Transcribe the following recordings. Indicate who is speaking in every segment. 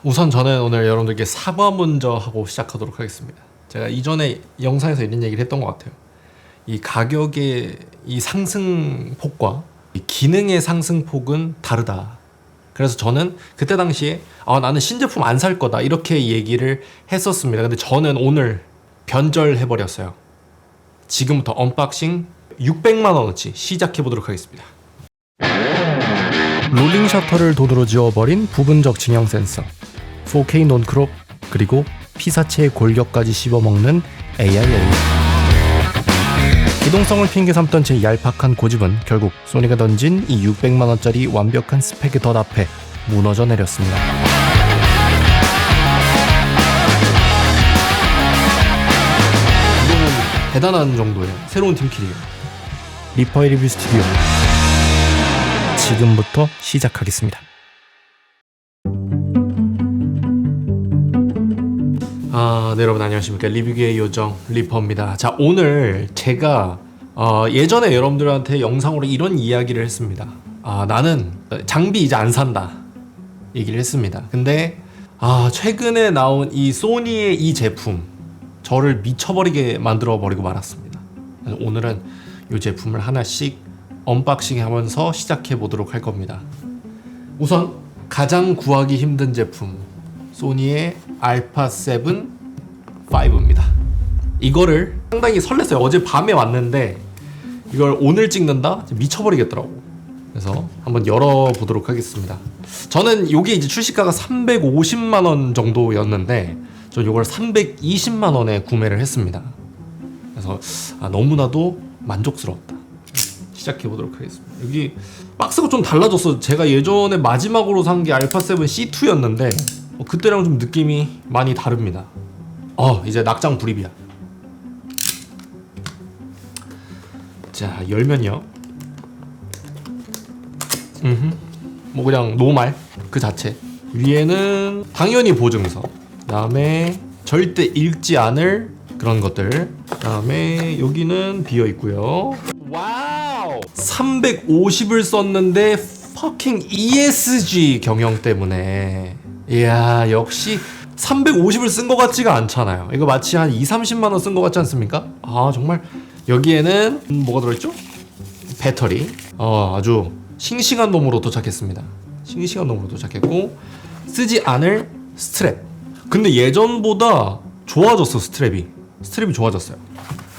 Speaker 1: 우선 저는 오늘 여러분들께 사과 먼저 하고 시작하도록 하겠습니다. 제가 이전에 영상에서 이런 얘기를 했던 것 같아요. 이 가격의 이 상승폭과 이 기능의 상승폭은 다르다. 그래서 저는 그때 당시에 나는 신제품 안 살 거다 이렇게 얘기를 했었습니다. 근데 저는 오늘 변절해버렸어요. 지금부터 언박싱 600만 원어치 시작해보도록 하겠습니다. 롤링 셔터를 도드라지워버린 부분적 증형 센서, 4K 논크롭, 그리고 피사체의 골격까지 씹어먹는 AIO. 기동성을 핑계 삼던 제 얄팍한 고집은 결국 소니가 던진 이 600만원짜리 완벽한 스펙의 덫 앞에 무너져 내렸습니다. 이거는 대단한 정도의 새로운 팀킬이에요. 리퍼의 리뷰 스튜디오 지금부터 시작하겠습니다. 네, 여러분 안녕하십니까. 리뷰계의 요정 리퍼입니다. 자, 오늘 제가 예전에 여러분들한테 영상으로 이런 이야기를 했습니다. 나는 장비 이제 안 산다 얘기를 했습니다. 근데 최근에 나온 이 소니의 이 제품 저를 미쳐버리게 만들어 버리고 말았습니다. 오늘은 이 제품을 하나씩 언박싱 하면서 시작해 보도록 할 겁니다. 우선 가장 구하기 힘든 제품, 소니의 알파7 5입니다. 이거를 상당히 설렜어요. 어제 밤에 왔는데 이걸 오늘 찍는다? 미쳐버리겠더라고. 그래서 한번 열어보도록 하겠습니다. 저는 이게 이제 출시가가 350만 원 정도였는데 저 이걸 320만 원에 구매를 했습니다. 그래서 너무나도 만족스러웠다. 시작해보도록 하겠습니다. 여기 박스가 좀 달라졌어. 제가 예전에 마지막으로 산 게 알파7 C2였는데 그때랑 좀 느낌이 많이 다릅니다. 이제 낙장 불입이야. 자, 열면요. 뭐 그냥 노말 그 자체. 위에는 당연히 보증서. 그다음에 절대 읽지 않을 그런 것들. 그다음에 여기는 비어 있고요. 와우! 350을 썼는데 fucking ESG 경영 때문에. 이야, 역시 350을 쓴 것 같지가 않잖아요. 이거 마치 한 2-30만 원 쓴 것 같지 않습니까? 정말. 여기에는 뭐가 들어있죠? 배터리. 아주 싱싱한 놈으로 도착했습니다. 싱싱한 놈으로 도착했고, 쓰지 않을 스트랩. 근데 예전보다 좋아졌어. 스트랩이 좋아졌어요.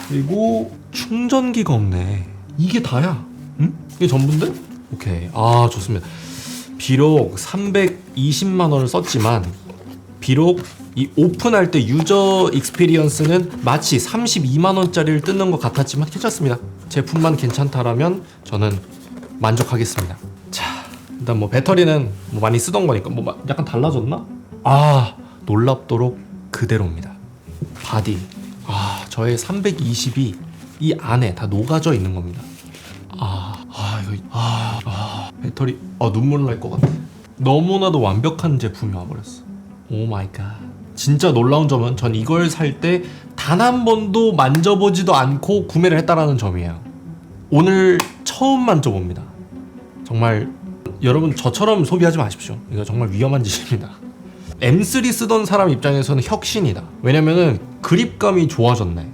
Speaker 1: 그리고 충전기가 없네. 이게 다야. 응? 이게 전부인데? 오케이. 좋습니다. 비록 320만 원을 썼지만 비록 이 오픈할 때 유저 익스피리언스는 마치 32만 원짜리를 뜯는 것 같았지만 괜찮습니다. 제품만 괜찮다라면 저는 만족하겠습니다. 자, 일단 뭐 배터리는 뭐 많이 쓰던 거니까 뭐 약간 달라졌나? 놀랍도록 그대로입니다. 바디. 저의 320이 이 안에 다 녹아져 있는 겁니다. 배터리 눈물 날 것 같아. 너무나도 완벽한 제품이 와버렸어. 오 마이 갓. 진짜 놀라운 점은 전 이걸 살 때 단 한 번도 만져보지도 않고 구매를 했다라는 점이에요. 오늘 처음 만져봅니다. 정말 여러분 저처럼 소비하지 마십시오. 이거 정말 위험한 짓입니다. M3 쓰던 사람 입장에서는 혁신이다. 왜냐면은 그립감이 좋아졌네.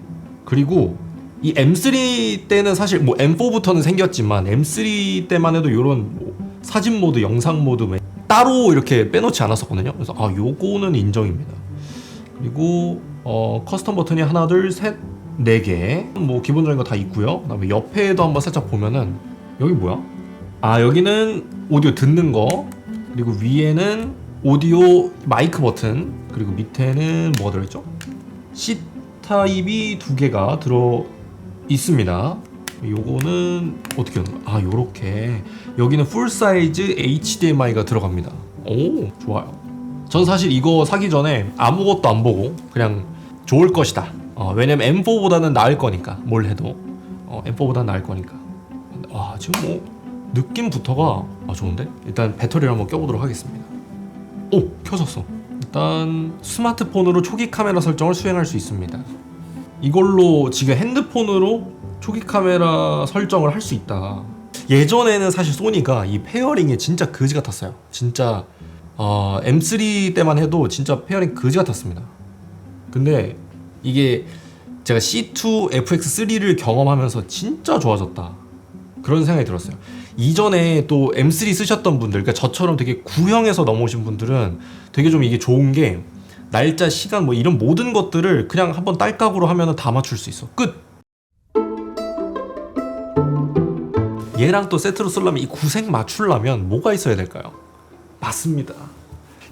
Speaker 1: 그리고 이 M3 때는 사실 뭐 M4부터는 생겼지만 M3 때만 해도 이런 뭐 사진 모드, 영상 모드 따로 이렇게 빼놓지 않았었거든요. 그래서 요거는 인정입니다. 그리고 커스텀 버튼이 하나, 둘, 셋, 4개. 뭐 기본적인 거 다 있고요. 그다음에 옆에도 한번 살짝 보면은 여기 뭐야? 여기는 오디오 듣는 거. 그리고 위에는 오디오 마이크 버튼. 그리고 밑에는 뭐가 들어있죠? C 타입이 2개가 들어 있습니다. 요거는 어떻게 하는 거야? 요렇게. 여기는 풀 사이즈 HDMI가 들어갑니다. 오, 좋아요. 전 사실 이거 사기 전에 아무것도 안 보고 그냥 좋을 것이다. 왜냐면 M4보다는 나을 거니까. 뭘 해도 M4보다는 나을 거니까. 지금 뭐 느낌부터가 좋은데? 일단 배터리를 한번 껴보도록 하겠습니다. 오, 켜졌어. 일단 스마트폰으로 초기 카메라 설정을 수행할 수 있습니다. 이걸로 지금 핸드폰으로 초기 카메라 설정을 할 수 있다. 예전에는 사실 소니가 이 페어링이 진짜 그지 같았어요. 진짜 M3 때만 해도 진짜 페어링 그지 같았습니다. 근데 이게 제가 C2 FX3를 경험하면서 진짜 좋아졌다, 그런 생각이 들었어요. 이전에 또 M3 쓰셨던 분들, 그러니까 저처럼 되게 구형에서 넘어오신 분들은 되게 좀 이게 좋은 게 날짜, 시간 뭐 이런 모든 것들을 그냥 한번 딸깍으로 하면 다 맞출 수 있어. 끝! 얘랑 또 세트로 쓰려면 이 구색 맞추려면 뭐가 있어야 될까요? 맞습니다.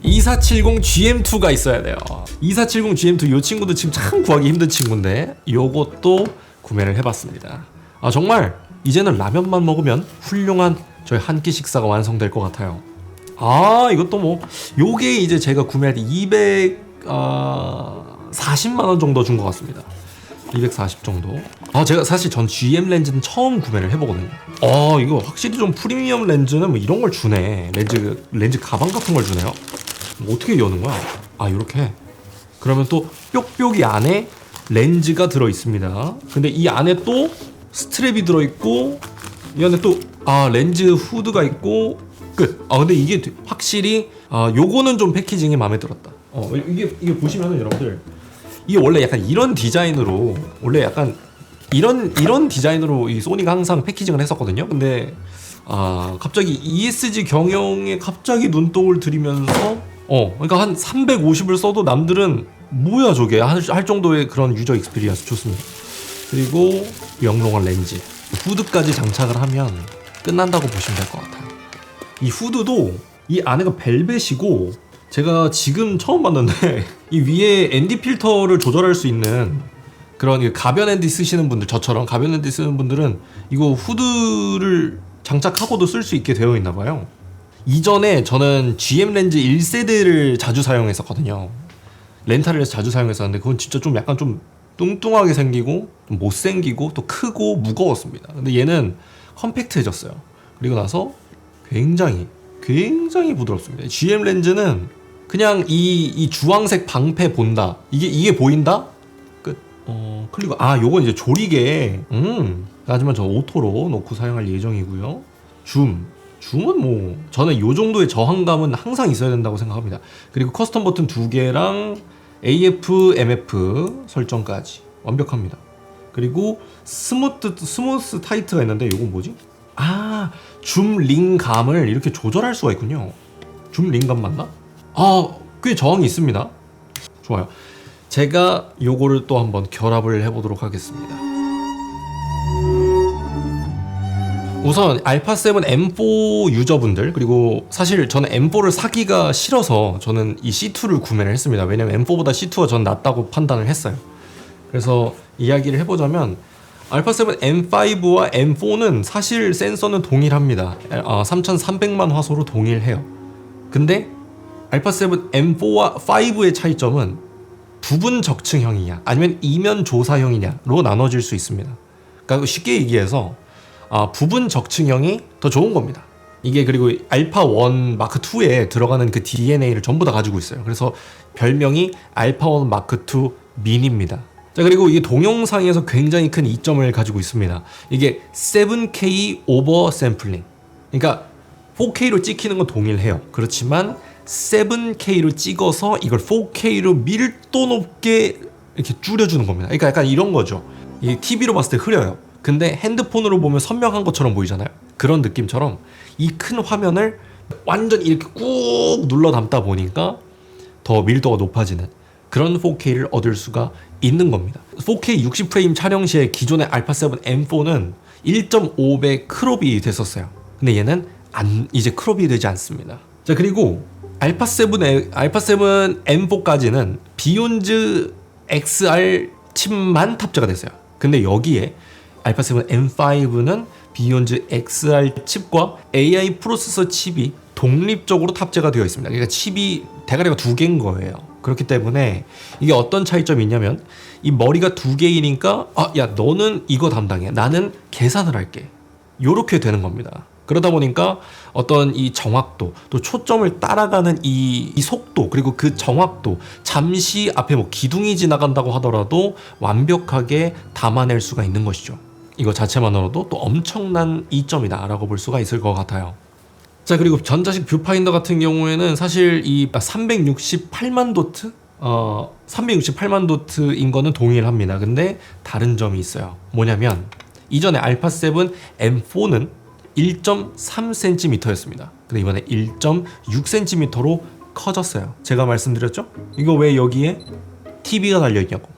Speaker 1: 2470 GM2가 있어야 돼요. 2470 GM2 이 친구도 지금 참 구하기 힘든 친구인데 요것도 구매를 해봤습니다. 정말 이제는 라면만 먹으면 훌륭한 저희 한 끼 식사가 완성될 것 같아요. 이것도 뭐 요게 이제 제가 구매할 때 240만원 정도 준 것 같습니다. 240 정도. 제가 사실 전 GM 렌즈는 처음 구매를 해보거든요. 이거 확실히 좀 프리미엄 렌즈는 뭐 이런 걸 주네. 렌즈 가방 같은 걸 주네요. 어떻게 여는 거야? 요렇게. 그러면 또 뾱뾱이 안에 렌즈가 들어 있습니다. 근데 이 안에 또 스트랩이 들어 있고, 이 안에 또 렌즈 후드가 있고, 끝. 근데 이게 확실히 요거는 좀 패키징이 마음에 들었다. 이게 보시면은 여러분들, 이게 원래 약간 이런 디자인으로, 원래 약간 이런 디자인으로 이 소니가 항상 패키징을 했었거든요. 근데 갑자기 ESG 경영에 갑자기 눈독을 들이면서 그러니까 한 350을 써도 남들은 뭐야 저게 할 정도의 그런 유저 익스피리언스 좋습니다. 그리고 영롱한 렌즈, 후드까지 장착을 하면 끝난다고 보시면 될 것 같아요. 이 후드도 이 안에가 벨벳이고, 제가 지금 처음 봤는데 이 위에 ND 필터를 조절할 수 있는 그런 가변 ND 쓰시는 분들, 저처럼 가변 ND 쓰는 분들은 이거 후드를 장착하고도 쓸 수 있게 되어 있나 봐요. 이전에 저는 GM 렌즈 1세대를 자주 사용했었거든요. 렌탈을 해서 자주 사용했었는데 그건 진짜 좀 약간 좀 뚱뚱하게 생기고 좀 못생기고 또 크고 무거웠습니다. 근데 얘는 컴팩트해졌어요. 그리고 나서 굉장히 부드럽습니다. GM 렌즈는 그냥 이 주황색 방패 본다, 이게 보인다? 끝. 그리고 요건 이제 조리개. 하지만 저 오토로 놓고 사용할 예정이고요. 줌은 뭐 저는 요 정도의 저항감은 항상 있어야 된다고 생각합니다. 그리고 커스텀 버튼 2개랑 AF, MF 설정까지 완벽합니다. 그리고 스무스 타이트가 있는데 요건 뭐지? 줌 링감을 이렇게 조절할 수가 있군요. 줌 링감 맞나? 꽤 저항이 있습니다. 좋아요. 제가 요거를 또 한번 결합을 해보도록 하겠습니다. 우선 알파7 M4 유저분들, 그리고 사실 저는 M4를 사기가 싫어서 저는 이 C2를 구매를 했습니다. 왜냐면 M4보다 C2가 전 낫다고 판단을 했어요. 그래서 이야기를 해보자면 알파7 M5와 M4는 사실 센서는 동일합니다. 3300만 화소로 동일해요. 근데 알파7 M4와 5의 차이점은 부분 적층형이냐 아니면 이면 조사형이냐로 나눠질 수 있습니다. 그러니까 쉽게 얘기해서 부분 적층형이 더 좋은 겁니다. 이게 그리고 알파1 마크2에 들어가는 그 DNA를 전부 다 가지고 있어요. 그래서 별명이 알파1 마크2 민입니다. 자, 그리고 이게 동영상에서 굉장히 큰 이점을 가지고 있습니다. 이게 7K 오버 샘플링. 그러니까 4K로 찍히는 건 동일해요. 그렇지만 7K로 찍어서 이걸 4K로 밀도 높게 이렇게 줄여주는 겁니다. 그러니까 약간 이런 거죠. 이 TV로 봤을 때 흐려요. 근데 핸드폰으로 보면 선명한 것처럼 보이잖아요. 그런 느낌처럼 이 큰 화면을 완전 이렇게 꾹 눌러 담다 보니까 더 밀도가 높아지는 그런 4K를 얻을 수가 있는 겁니다. 4K 60프레임 촬영 시에 기존의 알파7 M4는 1.5배 크롭이 됐었어요. 근데 얘는 이제 크롭이 되지 않습니다. 자, 그리고 알파7 M4까지는 비욘즈 XR 칩만 탑재가 됐어요. 근데 여기에 알파7 M5는 비욘즈 XR 칩과 AI 프로세서 칩이 독립적으로 탑재가 되어 있습니다. 그러니까 칩이 대가리가 두 개인 거예요. 그렇기 때문에 이게 어떤 차이점이 있냐면 이 머리가 두 개이니까 야 너는 이거 담당해, 나는 계산을 할게, 요렇게 되는 겁니다. 그러다 보니까 어떤 이 정확도, 또 초점을 따라가는 이 속도, 그리고 그 정확도, 잠시 앞에 뭐 기둥이 지나간다고 하더라도 완벽하게 담아낼 수가 있는 것이죠. 이거 자체만으로도 또 엄청난 이점이다 라고 볼 수가 있을 것 같아요. 자, 그리고 전자식 뷰파인더 같은 경우에는 사실 이 368만 도트? 368만 도트인 거는 동일합니다. 근데 다른 점이 있어요. 뭐냐면 이전에 알파7 M4는 1.3cm였습니다. 근데 이번에 1.6cm로 커졌어요. 제가 말씀드렸죠? 이거 왜 여기에 TV가 달려있냐고.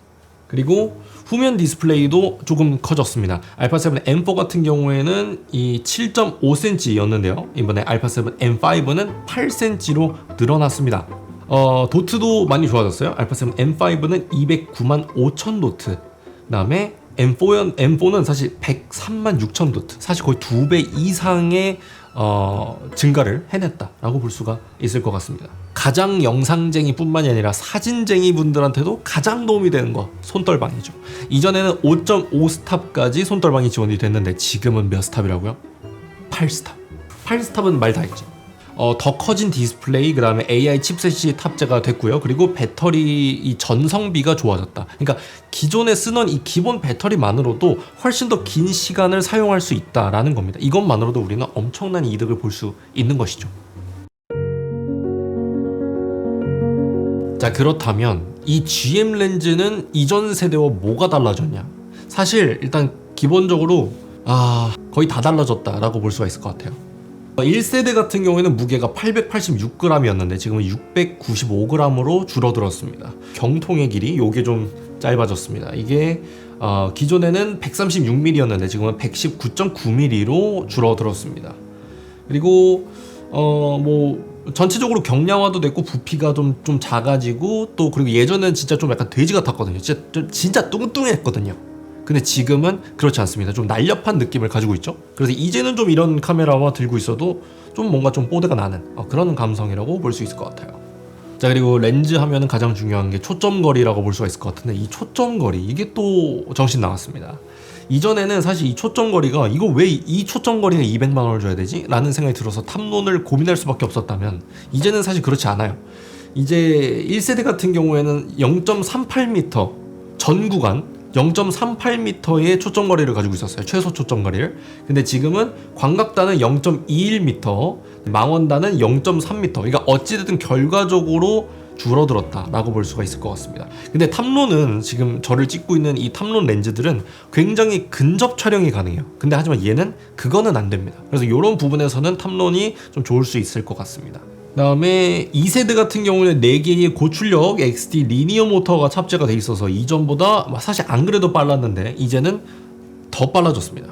Speaker 1: 그리고 후면 디스플레이도 조금 커졌습니다. 알파7 M4 같은 경우에는 이 7.5cm였는데요. 이번에 알파7 M5는 8cm로 늘어났습니다. 도트도 많이 좋아졌어요. 알파7 M5는 209만 5천 도트. 그다음에 M4는 사실 103만 6천 도트. 사실 거의 2배 이상의 증가를 해냈다라고 볼 수가 있을 것 같습니다. 가장 영상쟁이 뿐만이 아니라 사진쟁이 분들한테도 가장 도움이 되는 거 손떨방이죠. 이전에는 5.5 스탑까지 손떨방이 지원이 됐는데 지금은 몇 스탑이라고요? 8스탑. 8스탑은 말 다 했죠. 더 커진 디스플레이, 그 다음에 AI 칩셋이 탑재가 됐고요. 그리고 배터리 이 전성비가 좋아졌다. 그러니까 기존에 쓰는 이 기본 배터리만으로도 훨씬 더 긴 시간을 사용할 수 있다라는 겁니다. 이것만으로도 우리는 엄청난 이득을 볼 수 있는 것이죠. 자, 그렇다면 이 GM 렌즈는 이전 세대와 뭐가 달라졌냐? 사실 일단 기본적으로 거의 다 달라졌다라고 볼 수가 있을 것 같아요. 1세대 같은 경우에는 무게가 886g이었는데 지금은 695g으로 줄어들었습니다. 경통의 길이 요게 좀 짧아졌습니다. 이게 기존에는 136mm였는데 지금은 119.9mm로 줄어들었습니다. 그리고 전체적으로 경량화도 됐고 부피가 좀 작아지고, 또 그리고 예전에는 진짜 좀 약간 돼지 같았거든요. 진짜 뚱뚱했거든요. 근데 지금은 그렇지 않습니다. 좀 날렵한 느낌을 가지고 있죠. 그래서 이제는 좀 이런 카메라와 들고 있어도 좀 뭔가 좀 뽀대가 나는 그런 감성이라고 볼 수 있을 것 같아요. 자, 그리고 렌즈 하면은 가장 중요한 게 초점거리라고 볼 수가 있을 것 같은데, 이 초점거리 이게 또 정신 나갔습니다. 이전에는 사실 이 초점거리가 이거 왜 이 초점거리에 200만 원을 줘야 되지? 라는 생각이 들어서 탐론을 고민할 수밖에 없었다면, 이제는 사실 그렇지 않아요. 이제 1세대 같은 경우에는 0.38m 전 구간 0.38m의 초점거리를 가지고 있었어요. 최소 초점거리를. 근데 지금은 광각단은 0.21m, 망원단은 0.3m. 그러니까 어찌됐든 결과적으로 줄어들었다라고 볼 수가 있을 것 같습니다. 근데 탐론은 지금 저를 찍고 있는 이 탐론 렌즈들은 굉장히 근접 촬영이 가능해요. 근데 하지만 얘는 그거는 안 됩니다. 그래서 이런 부분에서는 탐론이 좀 좋을 수 있을 것 같습니다. 그다음에 2세대 같은 경우는 4개의 고출력 XD 리니어 모터가 탑재가 돼 있어서 이전보다 사실 안 그래도 빨랐는데 이제는 더 빨라졌습니다.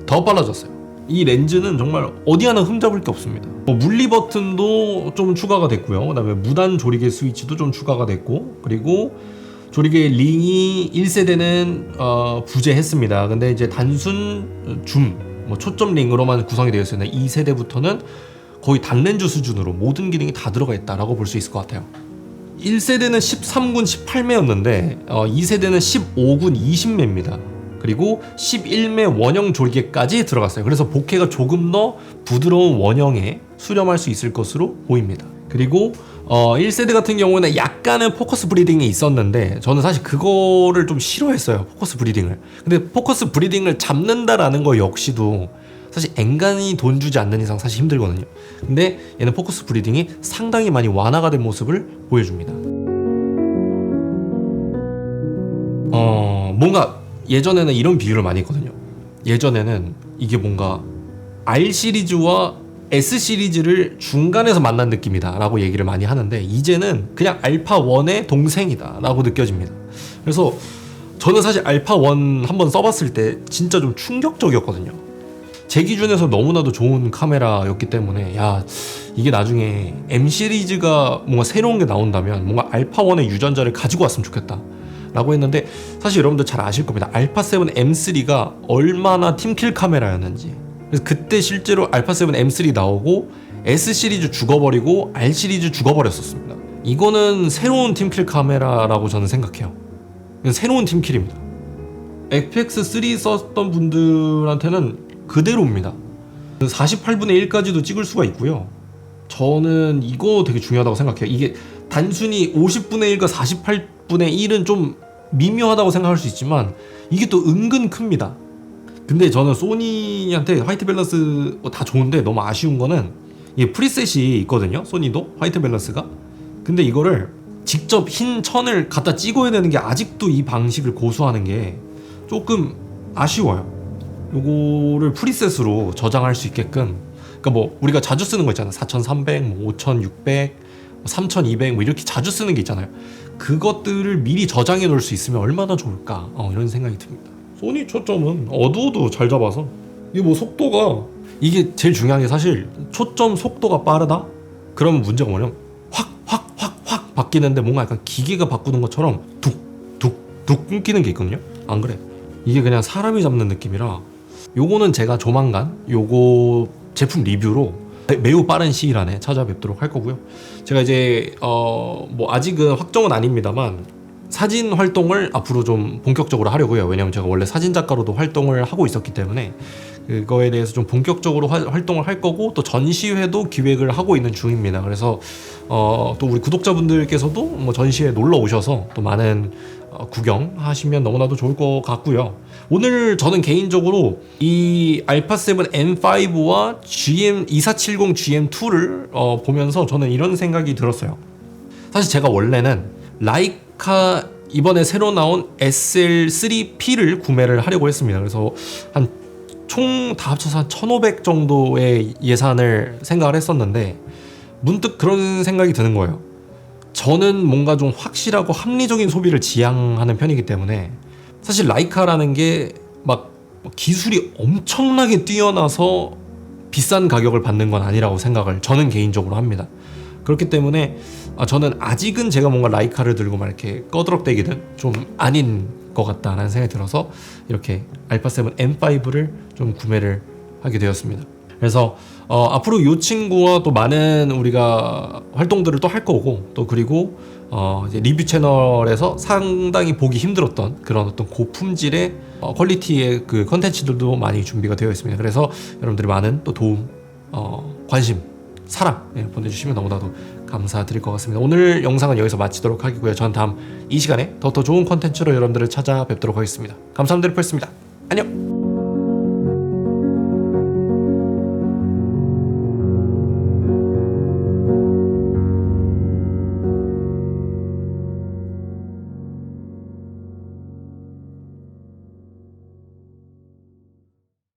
Speaker 1: 더 빨라졌어요. 이 렌즈는 정말 어디 하나 흠잡을 게 없습니다. 물리 버튼도 좀 추가가 됐고요. 그다음에 무단 조리개 스위치도 좀 추가가 됐고, 그리고 조리개 링이 1세대는 부재했습니다. 근데 이제 단순 줌, 초점 링으로만 구성이 되어 있었는데 2세대부터는 거의 단렌즈 수준으로 모든 기능이 다 들어가 있다라고 볼 수 있을 것 같아요. 1세대는 13군 18매였는데 2세대는 15군 20매입니다. 그리고 11매 원형 조리개까지 들어갔어요. 그래서 복회가 조금 더 부드러운 원형에 수렴할 수 있을 것으로 보입니다. 그리고 1세대 같은 경우는 약간은 포커스 브리딩이 있었는데 저는 사실 그거를 좀 싫어했어요. 포커스 브리딩을. 근데 포커스 브리딩을 잡는다라는 거 역시도 사실 엔간히 돈 주지 않는 이상 사실 힘들거든요. 근데 얘는 포커스 브리딩이 상당히 많이 완화가 된 모습을 보여줍니다. 뭔가 예전에는 이런 비유를 많이 했거든요. 예전에는 이게 뭔가 R 시리즈와 S 시리즈를 중간에서 만난 느낌이다 라고 얘기를 많이 하는데, 이제는 그냥 알파 1의 동생이다 라고 느껴집니다. 그래서 저는 사실 알파 1 한번 써봤을 때 진짜 좀 충격적이었거든요. 제 기준에서 너무나도 좋은 카메라였기 때문에 이게 나중에 M 시리즈가 뭔가 새로운 게 나온다면 뭔가 알파1의 유전자를 가지고 왔으면 좋겠다 라고 했는데, 사실 여러분들 잘 아실 겁니다. 알파7 M3가 얼마나 팀킬 카메라였는지. 그래서 그때 실제로 알파7 M3 나오고 S 시리즈 죽어버리고 R 시리즈 죽어버렸었습니다. 이거는 새로운 팀킬 카메라라고 저는 생각해요. 이건 새로운 팀킬입니다. FX3 썼던 분들한테는 그대로입니다. 48분의 1까지도 찍을 수가 있고요. 저는 이거 되게 중요하다고 생각해요. 이게 단순히 50분의 1과 48분의 1은 좀 미묘하다고 생각할 수 있지만 이게 또 은근 큽니다. 근데 저는 소니한테 화이트 밸런스 다 좋은데 너무 아쉬운 거는 이게 프리셋이 있거든요. 소니도 화이트 밸런스가. 근데 이거를 직접 흰 천을 갖다 찍어야 되는 게 아직도 이 방식을 고수하는 게 조금 아쉬워요. 요거를 프리셋으로 저장할 수 있게끔, 그러니까 뭐 우리가 자주 쓰는 거 있잖아. 4300, 뭐 5600, 3200 뭐 이렇게 자주 쓰는 게 있잖아요. 그것들을 미리 저장해 놓을 수 있으면 얼마나 좋을까, 이런 생각이 듭니다. 소니 초점은 어두워도 잘 잡아서, 이게 뭐 속도가, 이게 제일 중요한 게 사실 초점 속도가 빠르다? 그러면 문제가 뭐냐면 확 바뀌는데 뭔가 약간 기계가 바꾸는 것처럼 툭 끊기는 게 있거든요. 안 그래? 이게 그냥 사람이 잡는 느낌이라, 요거는 제가 조만간 요거 제품 리뷰로 매우 빠른 시일 안에 찾아뵙도록 할 거고요. 제가 이제 뭐 아직은 확정은 아닙니다만 사진 활동을 앞으로 좀 본격적으로 하려고요. 왜냐면 제가 원래 사진 작가로도 활동을 하고 있었기 때문에 그거에 대해서 좀 본격적으로 활동을 할 거고, 또 전시회도 기획을 하고 있는 중입니다. 그래서 또 우리 구독자분들께서도 뭐 전시회 놀러 오셔서 또 많은 구경하시면 너무나도 좋을 것 같고요. 오늘 저는 개인적으로 이 알파7 M5와 GM2470 GM2를 보면서 저는 이런 생각이 들었어요. 사실 제가 원래는 라이카 이번에 새로 나온 SL3P를 구매를 하려고 했습니다. 그래서 총 다 합쳐서 한 1,500 정도의 예산을 생각을 했었는데, 문득 그런 생각이 드는 거예요. 저는 뭔가 좀 확실하고 합리적인 소비를 지향하는 편이기 때문에, 사실 라이카라는 게 막 기술이 엄청나게 뛰어나서 비싼 가격을 받는 건 아니라고 생각을 저는 개인적으로 합니다. 그렇기 때문에 저는 아직은 제가 뭔가 라이카를 들고 막 이렇게 꺼드럭대기는 좀 아닌 것 같다라는 생각이 들어서 이렇게 알파7 M5를 좀 구매를 하게 되었습니다. 그래서 앞으로 이 친구와 또 많은 우리가 활동들을 또 할 거고, 또 그리고 이제 리뷰 채널에서 상당히 보기 힘들었던 그런 어떤 고품질의 퀄리티의 그 컨텐츠들도 많이 준비가 되어 있습니다. 그래서 여러분들이 많은 또 도움, 관심, 사랑 보내주시면 너무나도 감사드릴 것 같습니다. 오늘 영상은 여기서 마치도록 하겠고요. 전 다음 이 시간에 더 좋은 컨텐츠로 여러분들을 찾아뵙도록 하겠습니다. 감사합니다. 리퍼였습니다. 안녕.